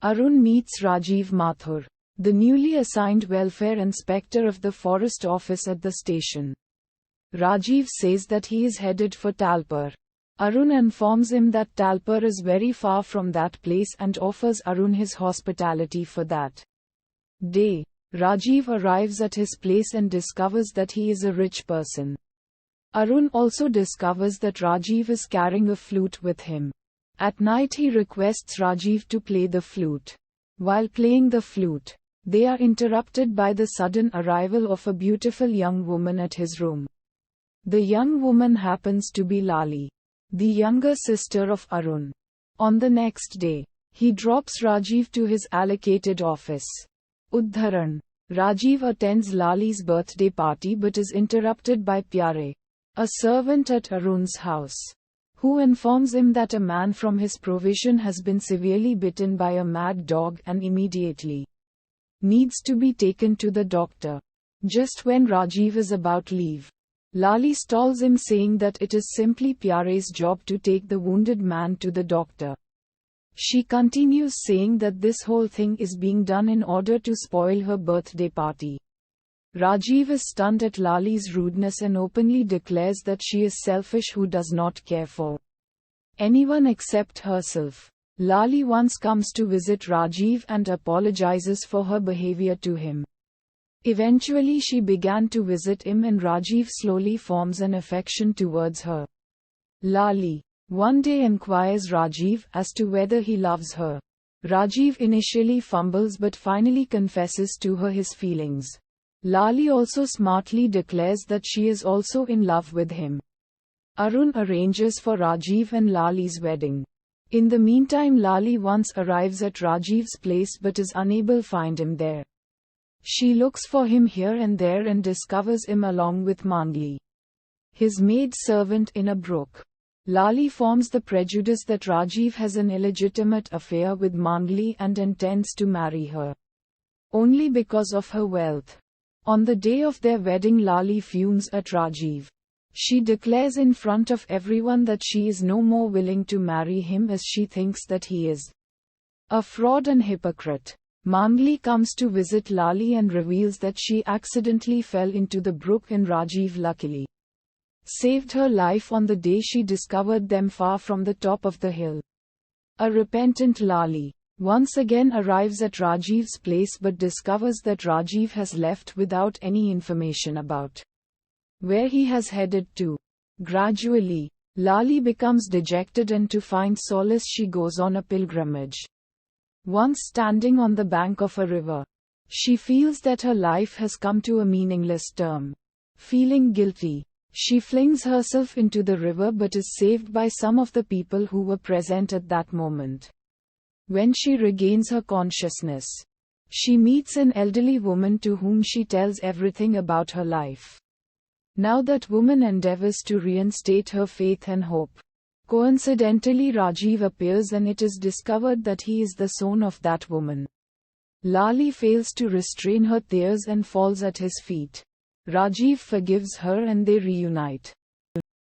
Arun meets Rajiv Mathur, the newly assigned welfare inspector of the forest office at the station. Rajiv says that he is headed for Talpur. Arun informs him that Talpur is very far from that place and offers Arun his hospitality for that day. Rajiv arrives at his place and discovers that he is a rich person. Arun also discovers that Rajiv is carrying a flute with him. At night he requests Rajiv to play the flute. While playing the flute, they are interrupted by the sudden arrival of a beautiful young woman at his room. The young woman happens to be Lali, the younger sister of Arun. On the next day, he drops Rajiv to his allocated office. Uddharan. Rajiv attends Lali's birthday party but is interrupted by Pyare, a servant at Arun's house, who informs him that a man from his provision has been severely bitten by a mad dog and immediately needs to be taken to the doctor. Just when Rajiv is about to leave, Lali stalls him, saying that it is simply Pyare's job to take the wounded man to the doctor. She continues saying that this whole thing is being done in order to spoil her birthday party. Rajiv is stunned at Lali's rudeness and openly declares that she is selfish who does not care for anyone except herself. Lali once comes to visit Rajiv and apologizes for her behavior to him. Eventually she began to visit him and Rajiv slowly forms an affection towards her. Lali one day inquires Rajiv as to whether he loves her. Rajiv initially fumbles but finally confesses to her his feelings. Lali also smartly declares that she is also in love with him. Arun arranges for Rajiv and Lali's wedding. In the meantime, Lali once arrives at Rajiv's place but is unable to find him there. She looks for him here and there and discovers him along with Mangli, his maid servant, in a brook. Lali forms the prejudice that Rajiv has an illegitimate affair with Mangli and intends to marry her only because of her wealth. On the day of their wedding, Lali fumes at Rajiv. She declares in front of everyone that she is no more willing to marry him as she thinks that he is a fraud and hypocrite. Mangli comes to visit Lali and reveals that she accidentally fell into the brook and Rajiv luckily saved her life on the day she discovered them far from the top of the hill. A repentant Lali once again arrives at Rajiv's place but discovers that Rajiv has left without any information about where he has headed to. Gradually, Lali becomes dejected and to find solace she goes on a pilgrimage. Once standing on the bank of a river, she feels that her life has come to a meaningless term. Feeling guilty, she flings herself into the river but is saved by some of the people who were present at that moment. When she regains her consciousness, she meets an elderly woman to whom she tells everything about her life. Now that woman endeavors to reinstate her faith and hope. Coincidentally, Rajiv appears and it is discovered that he is the son of that woman. Lali fails to restrain her tears and falls at his feet. Rajiv forgives her and they reunite.